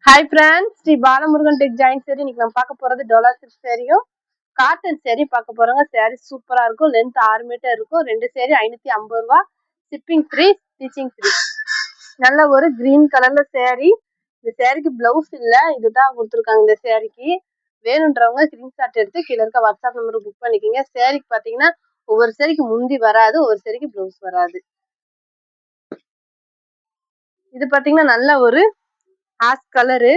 Hi friends, Shri Balamurugan tech join சேரி. இன்னைக்கு நம்ம பார்க்க போறது டோலா சில்க் சேரியும் காட்டன் சேரி பார்க்க போறோங்க. சேரி சூப்பரா இருக்கும். லென்த் 6 மீட்டர் இருக்கும். ரெண்டு சேரி 550 ரூபா. Shipping free, stitching free. நல்ல ஒரு கிரீன் கலர்ல சேரி. இந்த சேரிக்கு பிளவுஸ் இல்ல, இதுதான் கொடுத்துருக்காங்க. இந்த சேரிக்கு வேணுன்றவங்க ஸ்கிரீன்ஷாட் எடுத்து கீழே இருக்க வாட்ஸ்அப் நம்பருக்கு புக் பண்ணிக்கோங்க. சேரிக்கு பாத்தீங்கன்னா ஒவ்வொரு சேரிக்கு முந்தி வராது, ஒரு சேரிக்கு பிளவுஸ் வராது. இது பாத்தீங்கன்னா நல்ல ஒரு ஆஷ் கலரு,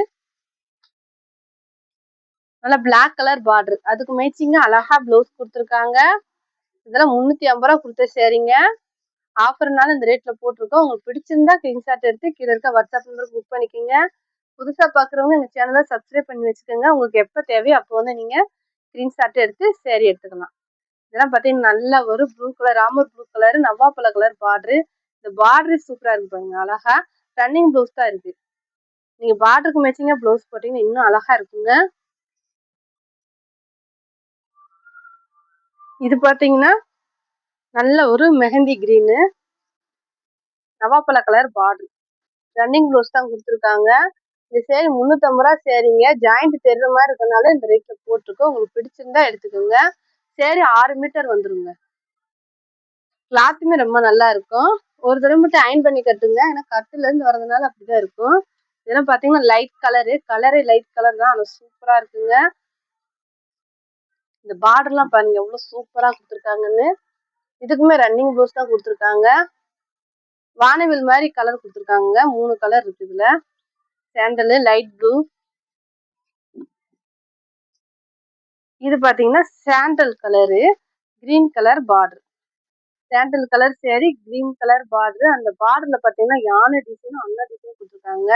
நல்ல பிளாக் கலர் பார்டர், அதுக்கு மேட்சிங்கா அழகா பிளவுஸ் கொடுத்துருக்காங்க. இதெல்லாம் 350 ரூபா கொடுத்த சேரிங்க. ஆஃபர்னால இந்த ரேட்ல போட்டிருக்கோம். உங்களுக்கு பிடிச்சிருந்தா ஸ்கிரீன்ஷாட் எடுத்து கீழே இருக்க வாட்ஸ்அப் நம்பருக்கு புக் பண்ணிக்கோங்க. புதுசா பாக்குறவங்க எங்க சேனலை சப்ஸ்கிரைப் பண்ணி வச்சுக்கோங்க. உங்களுக்கு எப்ப தேவையோ அப்போ வந்து நீங்க ஸ்கிரீன்ஷாட் எடுத்து சேரி எடுத்துக்கலாம். இதெல்லாம் பாத்தீங்கன்னா நல்ல ஒரு blue colour, Ramar blue colour, நவாப்பழ கலர் பார்டர். இந்த பார்டர் சூப்பரா இருக்கு பாருங்க. அழகா ரன்னிங் பிளவுஸ் தான் இருக்கு. நீங்க பார்டருக்கு மேட்சிங்கா பிளவுஸ் போட்டீங்கன்னா இன்னும் அழகா இருக்குங்க. இது பாத்தீங்கன்னா நல்ல ஒரு மெஹந்தி கிரீனு, நவாப்பழ கலர் பார்டர், ரன்னிங் ப்ளவுஸ் தான் கொடுத்துருக்காங்க. இந்த சேரி 350 ரூபா சேரிங்க. ஜாயிண்ட் தெரிற மாதிரி இருக்கனால இந்த ரேட்ல போட்டிருக்கோம். உங்களுக்கு பிடிச்சிருந்தா எடுத்துக்கோங்க. சேரி 6 மீட்டர் வந்துருங்க. கிளாத்துமே ரொம்ப நல்லா இருக்கும். ஒரு தடவை மட்டும் அயன் பண்ணி கட்டுங்க, ஏன்னா கட்டுல இருந்து வர்றதுனால அப்படிதான் இருக்கும். இதெல்லாம் பாத்தீங்கன்னா லைட் கலரு, கலரே லைட் கலர் தான், ஆனால் சூப்பரா இருக்குங்க. இந்த பார்டர்லாம் பாருங்க எவ்வளவு சூப்பரா கொடுத்துருக்காங்கன்னு. இதுக்குமே ரன்னிங் ப்ளவுஸ் தான் கொடுத்துருக்காங்க. வானவில் மாதிரி கலர் கொடுத்துருக்காங்க. 3 கலர் இருக்கு இதுல. Sandal, light blue. இது பாத்தீங்கன்னா sandal colour, green colour border. Sandal colour சேரி, கிரீன் கலர் பார்டர். அந்த பார்டர்ல பாத்தீங்கன்னா யானை டிசைன், அந்த டிசைன் கொடுத்துருக்காங்க.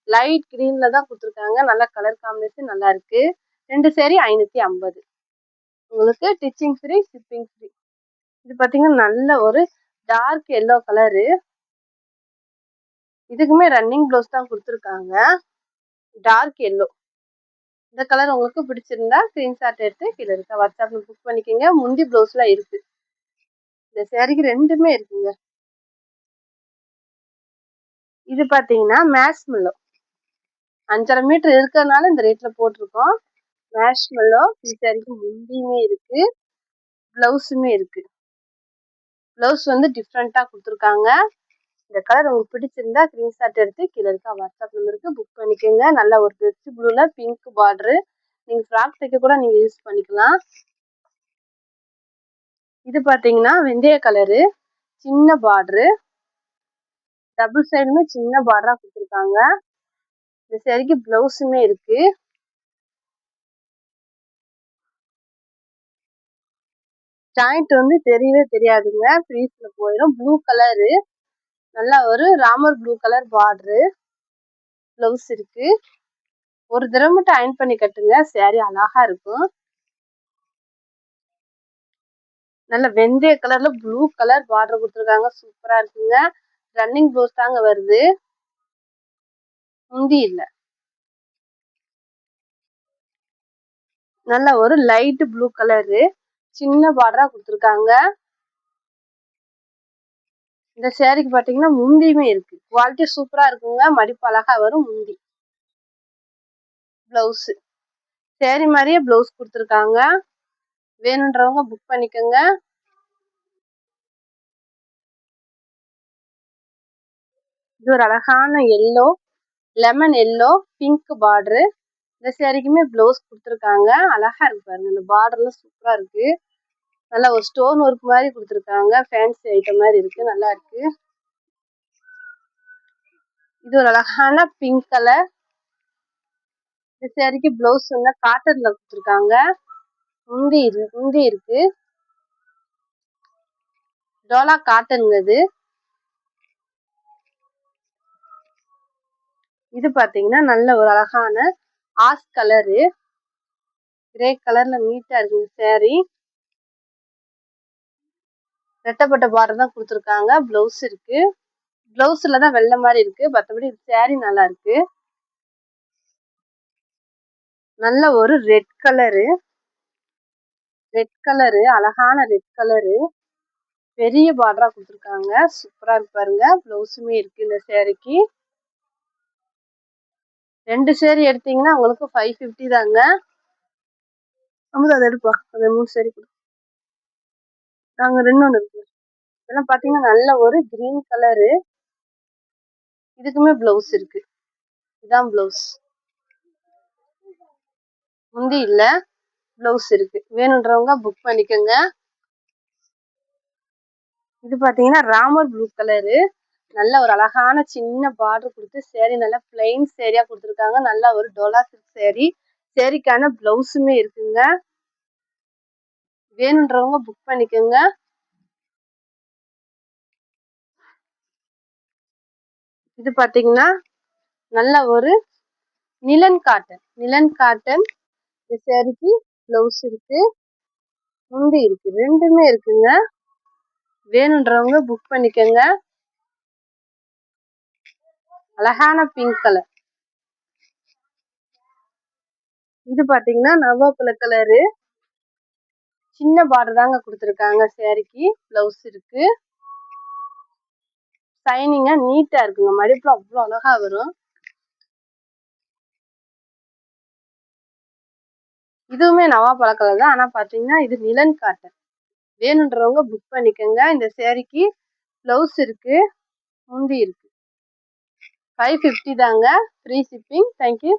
லைட் கிரீன்ல தான் கொடுத்துருக்காங்க. நல்ல கலர் காம்பினேஷன் நல்லா இருக்கு. ரெண்டு சேரி 550. உங்களுக்கு ஸ்டிச்சிங் ஃப்ரீ, ஷிப்பிங் ஃப்ரீ. இது பாத்தீங்கன்னா நல்ல ஒரு டார்க் எல்லோ கலரு. இதுக்குமே ரன்னிங் ப்ளவுஸ் தான் கொடுத்துருக்காங்க. Dark yellow. இந்த கலர் உங்களுக்கு பிடிச்சிருந்தா ஸ்கிரீன்ஷாட் எடுத்து கீழே இருக்க வாட்ஸ்அப்ல புக் பண்ணிக்கோங்க. முந்தி பிளவுஸ்ல இருக்கு. இந்த சேரீக்கு ரெண்டுமே இருக்குங்க. இது பாத்தீங்கன்னா மேஷ்மெல்லோ, 5.5 மீட்டர் இருக்கிறதுனால இந்த ரேட்ல போட்டிருக்கோம். மேஷ்மெல்லோ. இந்த சேரீக்கு முந்தியுமே இருக்கு, பிளவுஸுமே இருக்கு. பிளவுஸ் வந்து டிஃப்ரெண்டா கொடுத்துருக்காங்க. இந்த கலர் உங்களுக்கு பிடிச்சிருந்தா ஸ்கிரீன்ஷாட் எடுத்து கீழே இருக்க வாட்ஸ்அப் நம்பருக்கு புக் பண்ணிக்கோங்க. நல்ல ஒரு பெஸ்ட் ப்ளூல பிங்க் பார்டரு. நீங்க ஃப்ராக் தைக்க கூட நீங்க யூஸ் பண்ணிக்கலாம். இது பாத்தீங்கன்னா வெந்தய கலரு, சின்ன பார்டரு, டபுள் சைடுமே சின்ன பார்டரா கொடுத்துருக்காங்க. இந்த சேரீக்கு பிளவுஸுமே இருக்கு. ஜாயிண்ட் வந்து தெரியவே தெரியாதுங்க, ஃப்ரீஸ்ல போயிடும். ப்ளூ கலரு, நல்லா ஒரு Ramar blue colour border, blouse இருக்கு. ஒரு தடவை மட்டும் அயன் பண்ணி கட்டுங்க, சேரீ அழகா இருக்கும். நல்ல வெந்தய கலர்ல ப்ளூ கலர் பார்டர் கொடுத்துருக்காங்க. சூப்பரா இருக்குங்க. ரன்னிங் ப்ளவுஸ் தாங்க வருது, முந்தி இல்ல. நல்ல ஒரு லைட் ப்ளூ கலரு, சின்ன பார்டரா கொடுத்துருக்காங்க. இந்த சேரீக்கு பாத்தீங்கன்னா முந்தியுமே இருக்கு. குவாலிட்டி சூப்பரா இருக்குங்க. மடிப்பு அழகா வரும். முந்தி பிளவுஸ் சேரீ மாதிரியே பிளவுஸ் கொடுத்துருக்காங்க. வேணுன்றவங்க புக் பண்ணிக்கோங்க. இது ஒரு அழகான yellow, lemon yellow, pink border. இந்த சேரீக்குமே பிளவுஸ் கொடுத்துருக்காங்க. அழகா இருக்கு பாருங்க. இந்த பார்டர்லாம் சூப்பரா இருக்கு. நல்லா ஒரு ஸ்டோன் ஒர்க் மாதிரி கொடுத்துருக்காங்க. ஃபேன்சி ஐட்டம் மாதிரி இருக்கு, நல்லா இருக்கு. இது ஒரு அழகான பிங்க் கலர். இந்த சேரீக்கு பிளவுஸ் வந்து காட்டன்ல கொடுத்துருக்காங்க. முந்தி இருக்கு. டோலா காட்டன்ங்கிறது. இது பாத்தீங்கன்னா நல்ல ஒரு அழகான ஆஷ் கலரு, கிரே கலர்ல நீட்டா இருக்கு சேரீ. ரெட்டப்பட்ட பார்டர் தான் கொடுத்துருக்காங்க. பிளவுஸ் இருக்கு. பிளவுஸ்ல தான் வெள்ளை மாதிரி இருக்கு, மற்றபடி சேரீ நல்லா இருக்கு. நல்ல ஒரு ரெட் கலரு, அழகான ரெட் கலரு, பெரிய பார்டரா கொடுத்துருக்காங்க. சூப்பரா இருக்கு பாருங்க. பிளவுஸுமே இருக்கு இந்த சேரீக்கு. 2 சேரி எடுத்தீங்கன்னா உங்களுக்கு 550 தாங்க. அமுதா அதை எடுப்பா, அந்த 3 சேரி கொடு. நாங்க 2 ஒன்று இருக்கு. இதெல்லாம் பாத்தீங்கன்னா நல்ல ஒரு கிரீன் கலரு. இதுக்குமே பிளவுஸ் இருக்கு. இதான் பிளவுஸ். முந்தி இல்ல, பிளவுஸ் இருக்கு. வேணுன்றவங்க புக் பண்ணிக்கோங்க. இது பாத்தீங்கன்னா ராமர் ப்ளூ கலரு. நல்ல ஒரு அழகான சின்ன பார்டர் கொடுத்து சேரீ நல்லா பிளைன் சேரியா கொடுத்துருக்காங்க. நல்ல ஒரு டோலா சில்க் சேரீ. சேரீக்கான பிளவுஸுமே இருக்குங்க. வேணுன்றவங்க புக் பண்ணிக்கோங்க. இது பாத்தீங்கன்னா நல்ல ஒரு நிலன் காட்டன். இந்த சேரீக்கு பிளவுஸ் இருக்கு, முந்தி இருக்கு, ரெண்டுமே இருக்குங்க. வேணுன்றவங்க புக் பண்ணிக்கோங்க. அழகான பிங்க் கலர். இது பாத்தீங்கன்னா நவாப்பழ கலரு. சின்ன பார்டர் தாங்க கொடுத்துருக்காங்க. சேரீக்கு பிளவுஸ் இருக்கு. ஷைனிங்கா நீட்டா இருக்குங்க. மடிப்புல அவ்வளவு அழகா வரும். இதுவுமே நவாப்பழ கலர் தான். ஆனா பாத்தீங்கன்னா இது நிலன் காட்டன். வேணுன்றவங்க புக் பண்ணிக்கோங்க. இந்த சேரீக்கு பிளவுஸ் இருக்கு, முந்தி இருக்கு. 550 தாங்க. Free shipping. தேங்க்யூ.